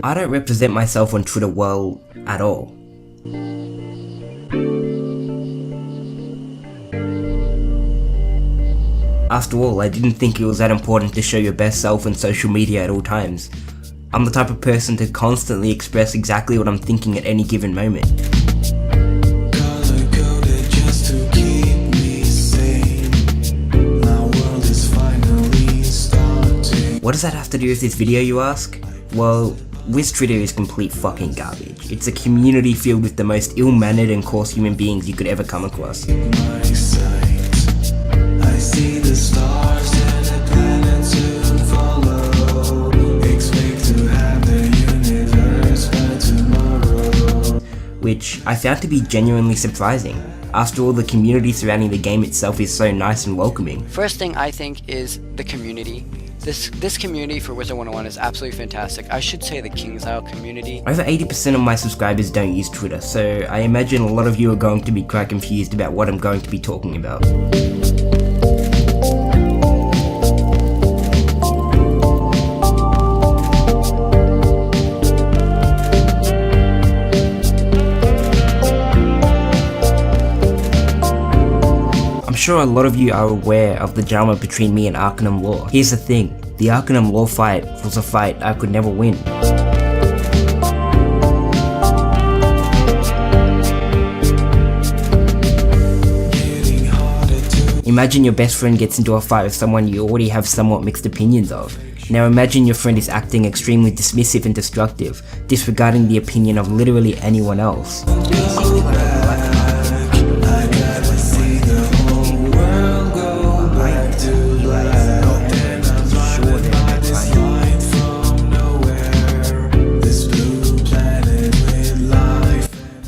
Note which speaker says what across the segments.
Speaker 1: I don't represent myself on Twitter well at all. After all, I didn't think it was that important to show your best self on social media at all times. I'm the type of person to constantly express exactly what I'm thinking at any given moment. What does that have to do with this video, you ask? Well, Twitter is complete fucking garbage. It's a community filled with the most ill-mannered and coarse human beings you could ever come across. Which I found to be genuinely surprising. After all, the community surrounding the game itself is so nice and welcoming.
Speaker 2: First thing I think is the community. This community for WIZARD101 is absolutely fantastic. I should say the King's Isle community.
Speaker 1: Over 80% of my subscribers don't use Twitter, so I imagine a lot of you are going to be quite confused about what I'm going to be talking about. I'm sure a lot of you are aware of the drama between me and Arcanum Law. Here's the thing, the Arcanum Law fight was a fight I could never win. Imagine your best friend gets into a fight with someone you already have somewhat mixed opinions of. Now imagine your friend is acting extremely dismissive and destructive, disregarding the opinion of literally anyone else.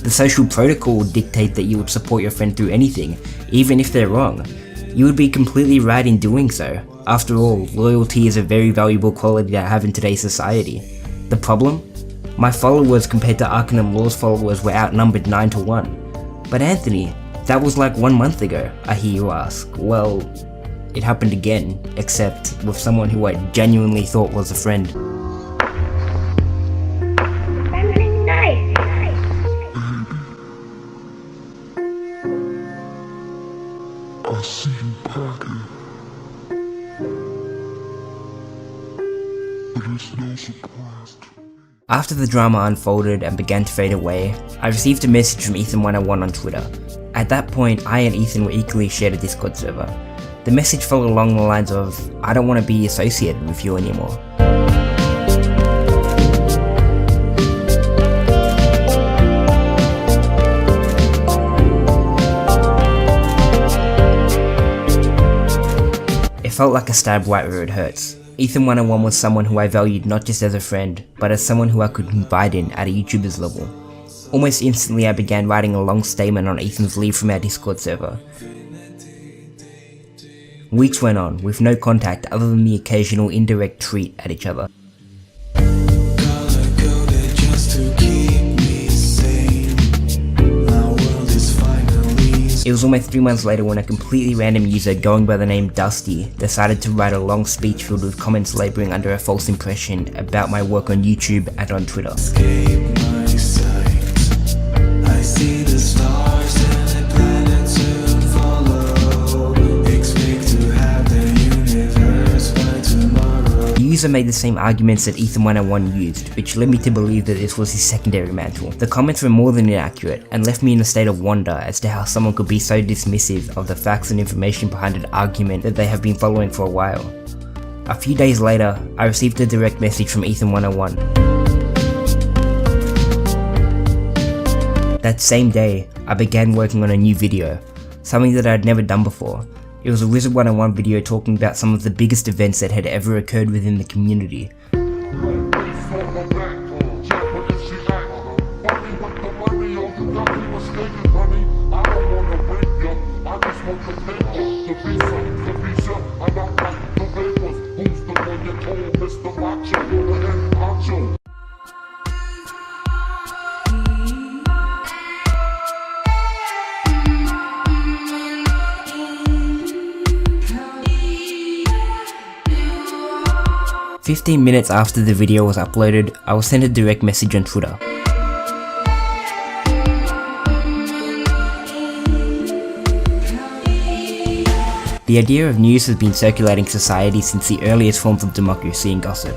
Speaker 1: The social protocol would dictate that you would support your friend through anything, even if they're wrong. You would be completely right in doing so. After all, loyalty is a very valuable quality to have in today's society. The problem? My followers compared to Arcanum Law's followers were outnumbered 9 to 1. But Anthony, that was like 1 month ago, I hear you ask. Well, it happened again, except with someone who I genuinely thought was a friend.
Speaker 3: I see you packing, but it's no surprise to me.
Speaker 1: After the drama unfolded and began to fade away, I received a message from Ethan101 on Twitter. At that point, I and Ethan were equally shared a Discord server. The message followed along the lines of, "I don't want to be associated with you anymore." It felt like a stab right where it hurts. Ethan101 was someone who I valued not just as a friend, but as someone who I could confide in at a YouTuber's level. Almost instantly I began writing a long statement on Ethan's leave from our Discord server. Weeks went on, with no contact other than the occasional indirect tweet at each other. It was almost 3 months later when a completely random user going by the name Dusty decided to write a long speech filled with comments labouring under a false impression about my work on YouTube and on Twitter. The user made the same arguments that Ethan101 used, which led me to believe that this was his secondary mantle. The comments were more than inaccurate, and left me in a state of wonder as to how someone could be so dismissive of the facts and information behind an argument that they have been following for a while. A few days later, I received a direct message from Ethan101. That same day, I began working on a new video, something that I had never done before. It was a WIZARD101 video talking about some of the biggest events that had ever occurred within the community. 15 minutes after the video was uploaded, I was sent a direct message on Twitter. The idea of news has been circulating society since the earliest forms of democracy and gossip.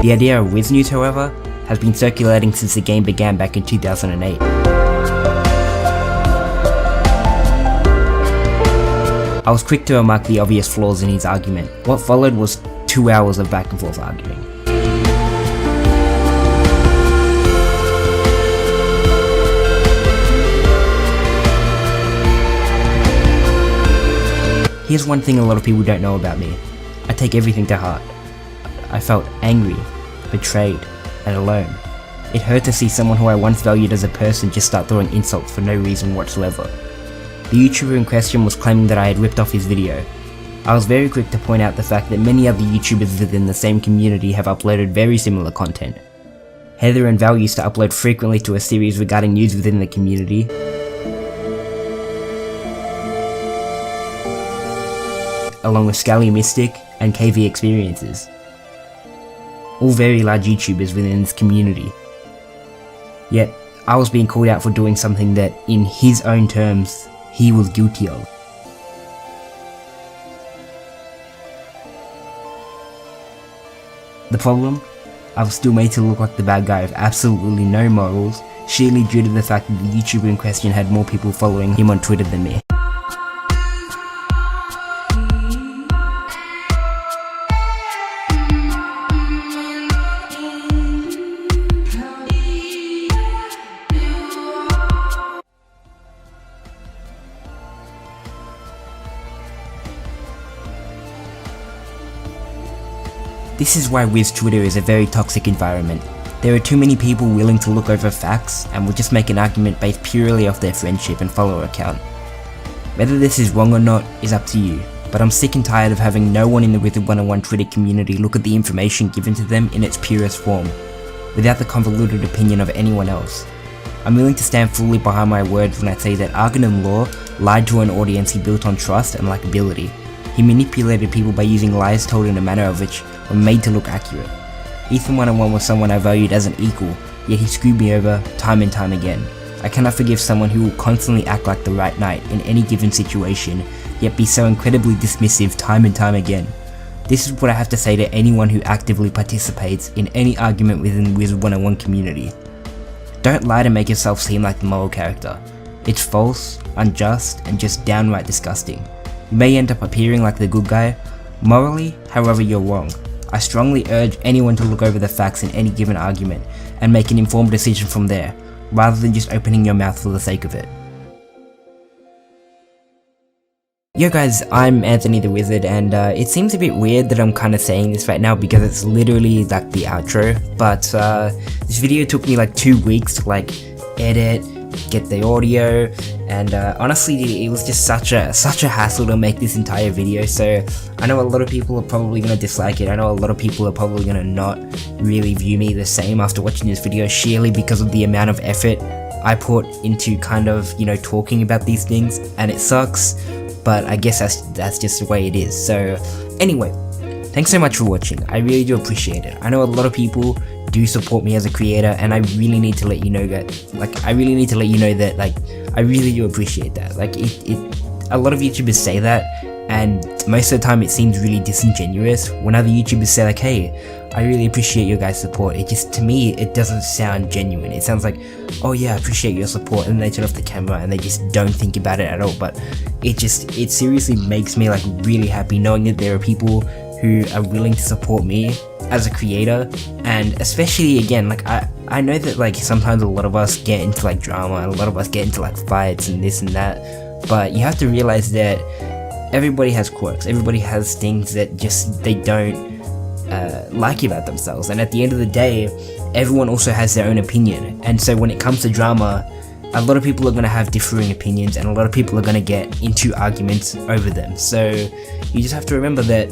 Speaker 1: The idea of Wiz News, however, has been circulating since the game began back in 2008. I was quick to remark the obvious flaws in his argument. What followed was 2 hours of back and forth arguing. Here's one thing a lot of people don't know about me. I take everything to heart. I felt angry, betrayed, and alone. It hurt to see someone who I once valued as a person just start throwing insults for no reason whatsoever. The YouTuber in question was claiming that I had ripped off his video. I was very quick to point out the fact that many other YouTubers within the same community have uploaded very similar content. Heather and Val used to upload frequently to a series regarding news within the community. Along with Scally Mystic and KV Experiences. All very large YouTubers within this community. Yet, I was being called out for doing something that, in his own terms, he was guilty of. The problem? I was still made to look like the bad guy with absolutely no morals, sheerly due to the fact that the YouTuber in question had more people following him on Twitter than me. This is why Wiz Twitter is a very toxic environment. There are too many people willing to look over facts and will just make an argument based purely off their friendship and follower account. Whether this is wrong or not is up to you, but I'm sick and tired of having no one in the WIZARD101 Twitter community look at the information given to them in its purest form, without the convoluted opinion of anyone else. I'm willing to stand fully behind my words when I say that Argon Law lied to an audience he built on trust and likability. He manipulated people by using lies told in a manner of which were made to look accurate. Ethan101 was someone I valued as an equal, yet he screwed me over time and time again. I cannot forgive someone who will constantly act like the right knight in any given situation, yet be so incredibly dismissive time and time again. This is what I have to say to anyone who actively participates in any argument within the WIZARD101 community. Don't lie to make yourself seem like the moral character. It's false, unjust, and just downright disgusting. You may end up appearing like the good guy. Morally, however, you're wrong. I strongly urge anyone to look over the facts in any given argument and make an informed decision from there, rather than just opening your mouth for the sake of it. Yo guys, I'm Anthony the Wizard, and it seems a bit weird that I'm kind of saying this right now because it's literally like the outro, but this video took me like 2 weeks to like edit, get the audio, and honestly it was just such a hassle to make this entire video. So I know a lot of people are probably gonna dislike it. I know a lot of people are probably gonna not really view me the same after watching this video, sheerly because of the amount of effort I put into kind of, you know, talking about these things, and it sucks, but I guess that's just the way it is. So anyway, thanks so much for watching. I really do appreciate it. I know a lot of people do support me as a creator, and I really need to let you know that, I really do appreciate that. Like, a lot of YouTubers say that, and most of the time it seems really disingenuous when other YouTubers say like, hey, I really appreciate your guys' support. It just, to me, it doesn't sound genuine. It sounds like, oh yeah, I appreciate your support, and then they turn off the camera and they just don't think about it at all. But it seriously makes me like really happy knowing that there are people who are willing to support me as a creator. And especially, again, like I know that like sometimes a lot of us get into like drama, and a lot of us get into like fights and this and that, but you have to realize that everybody has quirks, everybody has things that just they don't like about themselves, and at the end of the day everyone also has their own opinion. And so when it comes to drama, a lot of people are going to have differing opinions, and a lot of people are going to get into arguments over them. So you just have to remember that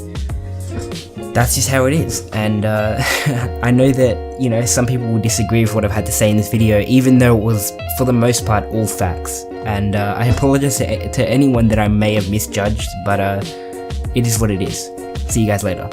Speaker 1: that's just how it is. And I know that, you know, some people will disagree with what I've had to say in this video, even though it was for the most part all facts. and I apologize to anyone that I may have misjudged, but it is what it is. See you guys later.